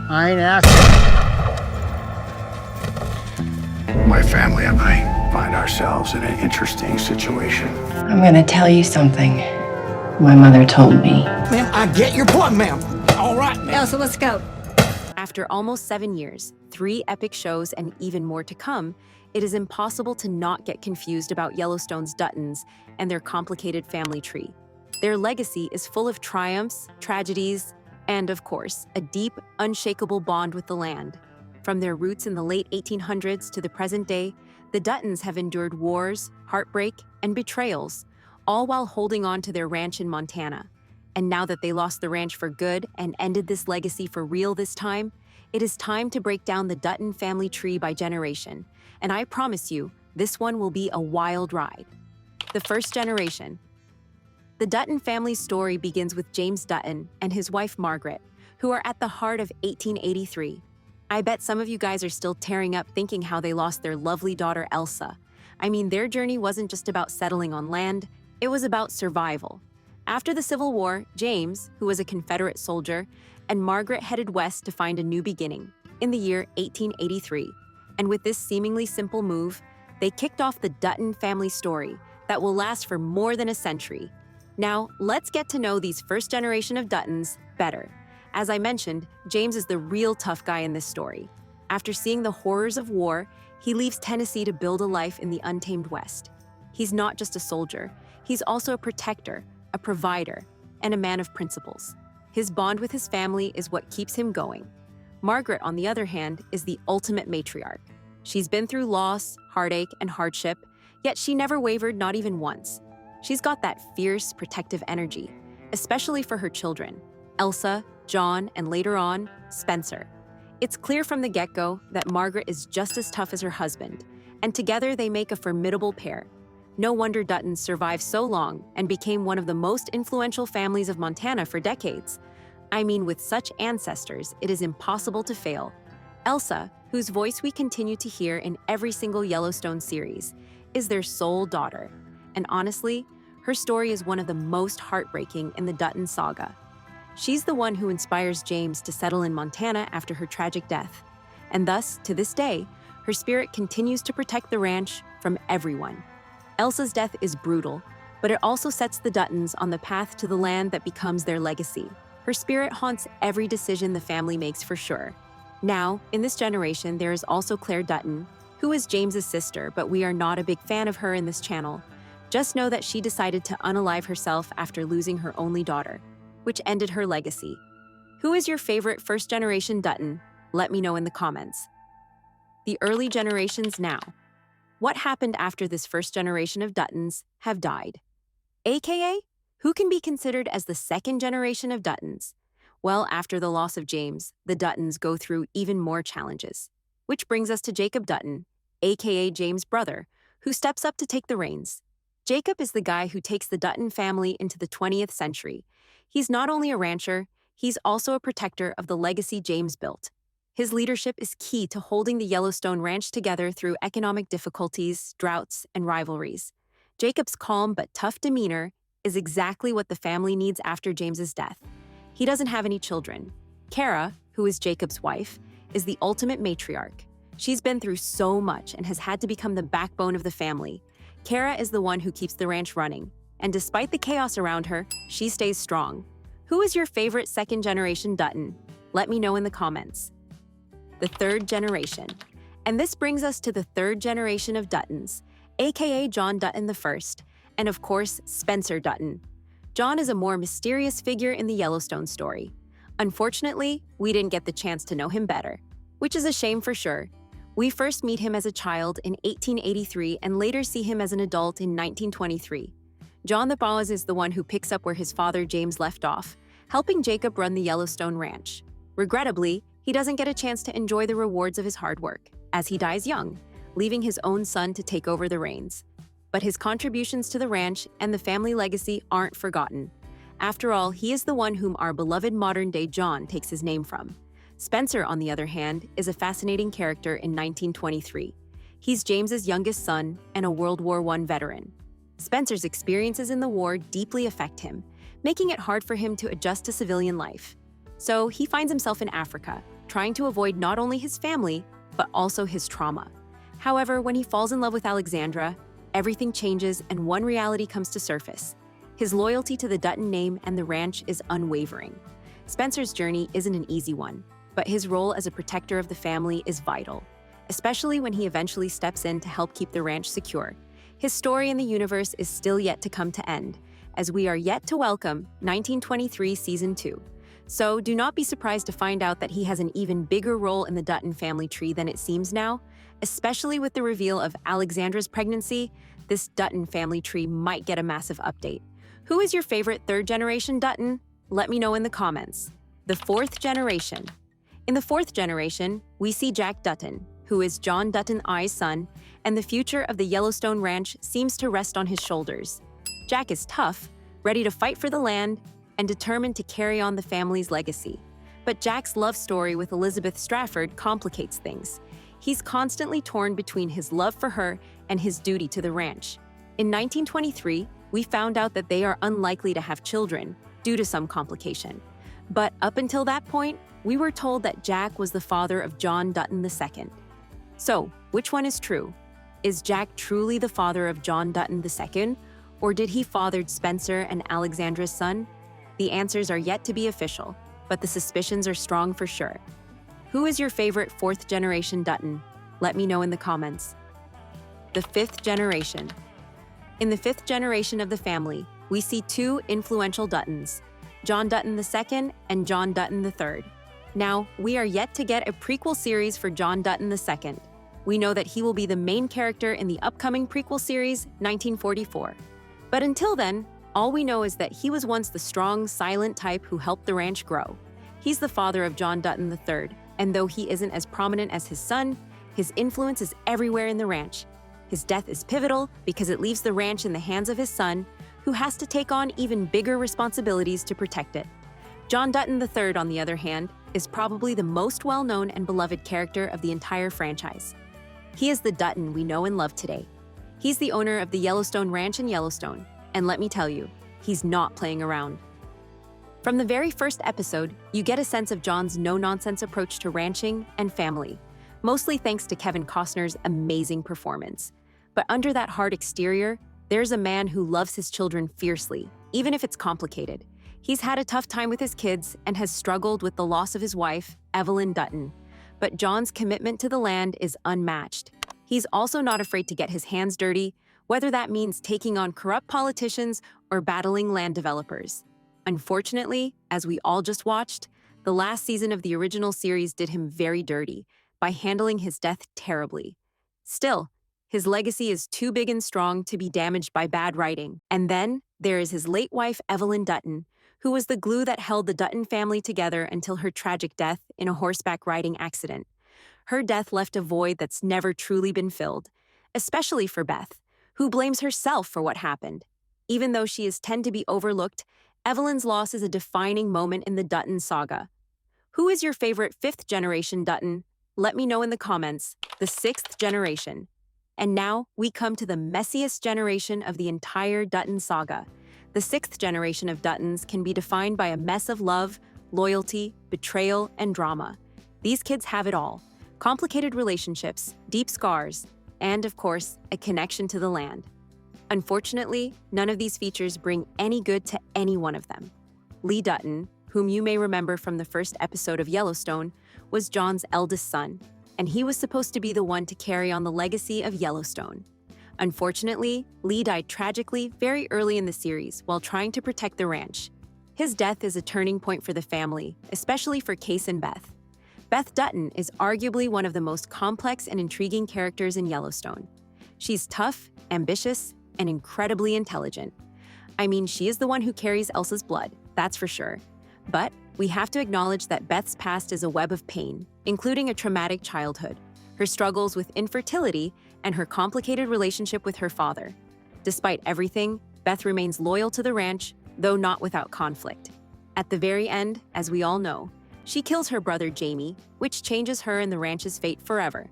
I ain't asking. My family and I find ourselves in an interesting situation. I'm gonna tell you something my mother told me. Ma'am, I get your point, ma'am. All right, ma'am. Elsa, let's go. After almost 7 years, 3 epic shows, and even more to come, it is impossible to not get confused about Yellowstone's Duttons and their complicated family tree. Their legacy is full of triumphs, tragedies, and, of course, a deep, unshakable bond with the land. From their roots in the late 1800s to the present day, the Duttons have endured wars, heartbreak, and betrayals, all while holding on to their ranch in Montana. And now that they lost the ranch for good and ended this legacy for real this time, it is time to break down the Dutton family tree by generation. And I promise you, this one will be a wild ride. The first generation. The Dutton family's story begins with James Dutton and his wife Margaret, who are at the heart of 1883. I bet some of you guys are still tearing up thinking how they lost their lovely daughter Elsa. I mean, their journey wasn't just about settling on land, it was about survival. After the Civil War, James, who was a Confederate soldier, and Margaret headed west to find a new beginning in the year 1883. And with this seemingly simple move, they kicked off the Dutton family story that will last for more than a century. Now, let's get to know these first generation of Duttons better. As I mentioned, James is the real tough guy in this story. After seeing the horrors of war, he leaves Tennessee to build a life in the untamed West. He's not just a soldier, he's also a protector, a provider, and a man of principles. His bond with his family is what keeps him going. Margaret, on the other hand, is the ultimate matriarch. She's been through loss, heartache, and hardship, yet she never wavered, not even once. She's got that fierce, protective energy, especially for her children, Elsa, John, and later on, Spencer. It's clear from the get-go that Margaret is just as tough as her husband, and together they make a formidable pair. No wonder Duttons survived so long and became one of the most influential families of Montana for decades. I mean, with such ancestors, it is impossible to fail. Elsa, whose voice we continue to hear in every single Yellowstone series, is their sole daughter. And honestly, her story is one of the most heartbreaking in the Dutton saga. She's the one who inspires James to settle in Montana after her tragic death. And thus, to this day, her spirit continues to protect the ranch from everyone. Elsa's death is brutal, but it also sets the Duttons on the path to the land that becomes their legacy. Her spirit haunts every decision the family makes for sure. Now, in this generation, there is also Claire Dutton, who is James's sister, but we are not a big fan of her in this channel. Just know that she decided to unalive herself after losing her only daughter, which ended her legacy. Who is your favorite first-generation Dutton? Let me know in the comments. The early generations now. What happened after this first generation of Duttons have died? AKA, who can be considered as the second generation of Duttons? Well, after the loss of James, the Duttons go through even more challenges. Which brings us to Jacob Dutton, AKA James' brother, who steps up to take the reins. Jacob is the guy who takes the Dutton family into the 20th century. He's not only a rancher, he's also a protector of the legacy James built. His leadership is key to holding the Yellowstone Ranch together through economic difficulties, droughts, and rivalries. Jacob's calm but tough demeanor is exactly what the family needs after James's death. He doesn't have any children. Kara, who is Jacob's wife, is the ultimate matriarch. She's been through so much and has had to become the backbone of the family. Kara is the one who keeps the ranch running, and despite the chaos around her, she stays strong. Who is your favorite second-generation Dutton? Let me know in the comments. The third generation. And this brings us to the third generation of Duttons, aka John Dutton I, and of course, Spencer Dutton. John is a more mysterious figure in the Yellowstone story. Unfortunately, we didn't get the chance to know him better, which is a shame for sure. We first meet him as a child in 1883 and later see him as an adult in 1923. John the Boss is the one who picks up where his father James left off, helping Jacob run the Yellowstone Ranch. Regrettably, he doesn't get a chance to enjoy the rewards of his hard work, as he dies young, leaving his own son to take over the reins. But his contributions to the ranch and the family legacy aren't forgotten. After all, he is the one whom our beloved modern-day John takes his name from. Spencer, on the other hand, is a fascinating character in 1923. He's James's youngest son and a World War I veteran. Spencer's experiences in the war deeply affect him, making it hard for him to adjust to civilian life. So he finds himself in Africa, trying to avoid not only his family, but also his trauma. However, when he falls in love with Alexandra, everything changes and one reality comes to surface. His loyalty to the Dutton name and the ranch is unwavering. Spencer's journey isn't an easy one, but his role as a protector of the family is vital, especially when he eventually steps in to help keep the ranch secure. His story in the universe is still yet to come to end, as we are yet to welcome 1923 Season 2. So do not be surprised to find out that he has an even bigger role in the Dutton family tree than it seems now, especially with the reveal of Alexandra's pregnancy. This Dutton family tree might get a massive update. Who is your favorite third-generation Dutton? Let me know in the comments. The fourth generation. In the fourth generation, we see Jack Dutton, who is John Dutton I's son, and the future of the Yellowstone Ranch seems to rest on his shoulders. Jack is tough, ready to fight for the land, and determined to carry on the family's legacy. But Jack's love story with Elizabeth Strafford complicates things. He's constantly torn between his love for her and his duty to the ranch. In 1923, we found out that they are unlikely to have children due to some complication. But up until that point, we were told that Jack was the father of John Dutton II. So, which one is true? Is Jack truly the father of John Dutton II, or did he father Spencer and Alexandra's son? The answers are yet to be official, but the suspicions are strong for sure. Who is your favorite fourth-generation Dutton? Let me know in the comments. The fifth generation. In the fifth generation of the family, we see two influential Duttons, John Dutton II and John Dutton III. Now, we are yet to get a prequel series for John Dutton II. We know that he will be the main character in the upcoming prequel series, 1944. But until then, all we know is that he was once the strong, silent type who helped the ranch grow. He's the father of John Dutton III, and though he isn't as prominent as his son, his influence is everywhere in the ranch. His death is pivotal because it leaves the ranch in the hands of his son, who has to take on even bigger responsibilities to protect it. John Dutton III, on the other hand, is probably the most well-known and beloved character of the entire franchise. He is the Dutton we know and love today. He's the owner of the Yellowstone Ranch in Yellowstone, and let me tell you, he's not playing around. From the very first episode, you get a sense of John's no-nonsense approach to ranching and family, mostly thanks to Kevin Costner's amazing performance. But under that hard exterior, there's a man who loves his children fiercely, even if it's complicated. He's had a tough time with his kids and has struggled with the loss of his wife, Evelyn Dutton. But John's commitment to the land is unmatched. He's also not afraid to get his hands dirty, whether that means taking on corrupt politicians or battling land developers. Unfortunately, as we all just watched, the last season of the original series did him very dirty by handling his death terribly. Still, his legacy is too big and strong to be damaged by bad writing. And then there is his late wife, Evelyn Dutton, who was the glue that held the Dutton family together until her tragic death in a horseback riding accident. Her death left a void that's never truly been filled, especially for Beth, who blames herself for what happened. Even though she is tend to be overlooked, Evelyn's loss is a defining moment in the Dutton saga. Who is your favorite fifth-generation Dutton? Let me know in the comments. The sixth generation. And now, we come to the messiest generation of the entire Dutton saga. The sixth generation of Duttons can be defined by a mess of love, loyalty, betrayal, and drama. These kids have it all. Complicated relationships, deep scars, and, of course, a connection to the land. Unfortunately, none of these features bring any good to any one of them. Lee Dutton, whom you may remember from the first episode of Yellowstone, was John's eldest son, and he was supposed to be the one to carry on the legacy of Yellowstone. Unfortunately, Lee died tragically very early in the series while trying to protect the ranch. His death is a turning point for the family, especially for Case and Beth. Beth Dutton is arguably one of the most complex and intriguing characters in Yellowstone. She's tough, ambitious, and incredibly intelligent. I mean, she is the one who carries Elsa's blood, that's for sure. But we have to acknowledge that Beth's past is a web of pain, including a traumatic childhood, her struggles with infertility, and her complicated relationship with her father. Despite everything, Beth remains loyal to the ranch, though not without conflict. At the very end, as we all know, she kills her brother Jamie, which changes her and the ranch's fate forever.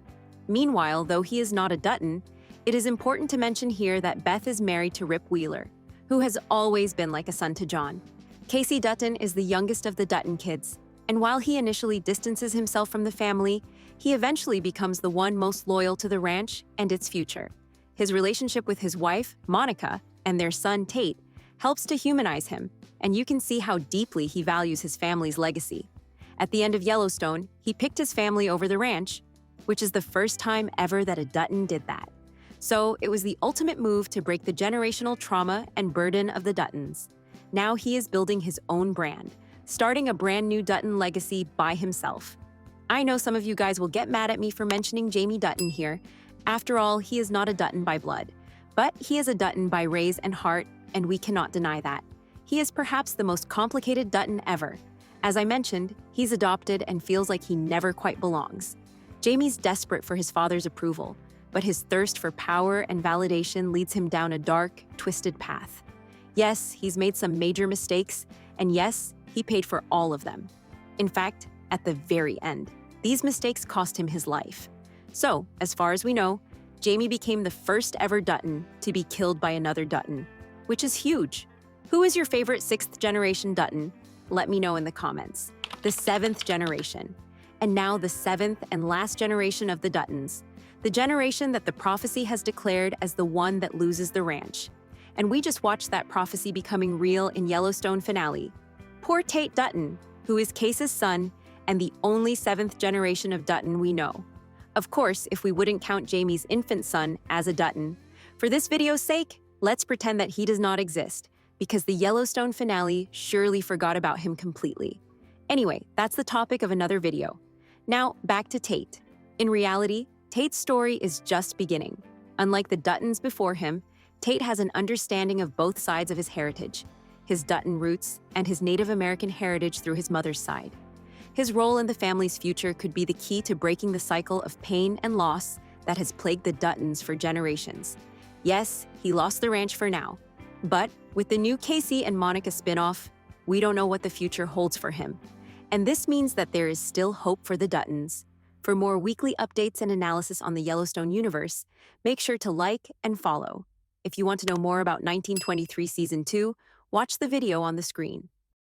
Meanwhile, though he is not a Dutton, it is important to mention here that Beth is married to Rip Wheeler, who has always been like a son to John. Casey Dutton is the youngest of the Dutton kids, And while he initially distances himself from the family, he eventually becomes the one most loyal to the ranch and its future. His relationship with his wife, Monica, and their son, Tate, helps to humanize him, and you can see how deeply he values his family's legacy. At the end of Yellowstone, he picked his family over the ranch, which is the first time ever that a Dutton did that. So it was the ultimate move to break the generational trauma and burden of the Duttons. Now he is building his own brand, starting a brand new Dutton legacy by himself. I know some of you guys will get mad at me for mentioning Jamie Dutton here. After all, he is not a Dutton by blood. But he is a Dutton by raise and heart, and we cannot deny that. He is perhaps the most complicated Dutton ever. As I mentioned, he's adopted and feels like he never quite belongs. Jamie's desperate for his father's approval, but his thirst for power and validation leads him down a dark, twisted path. Yes, he's made some major mistakes, and yes, he paid for all of them. In fact, at the very end, these mistakes cost him his life. So, as far as we know, Jamie became the first ever Dutton to be killed by another Dutton, which is huge. Who is your favorite 6th generation Dutton? Let me know in the comments. The 7th generation. And now the 7th and last generation of the Duttons. The generation that the prophecy has declared as the one that loses the ranch. And we just watched that prophecy becoming real in Yellowstone finale. Poor Tate Dutton, who is Case's son and the only 7th generation of Dutton we know. Of course, if we wouldn't count Jamie's infant son as a Dutton. For this video's sake, let's pretend that he does not exist, because the Yellowstone finale surely forgot about him completely. Anyway, that's the topic of another video. Now, back to Tate. In reality, Tate's story is just beginning. Unlike the Duttons before him, Tate has an understanding of both sides of his heritage, his Dutton roots and his Native American heritage through his mother's side. His role in the family's future could be the key to breaking the cycle of pain and loss that has plagued the Duttons for generations. Yes, he lost the ranch for now, but with the new Casey and Monica spinoff, we don't know what the future holds for him. And this means that there is still hope for the Duttons. For more weekly updates and analysis on the Yellowstone universe, make sure to like and follow. If you want to know more about 1923 Season 2, watch the video on the screen.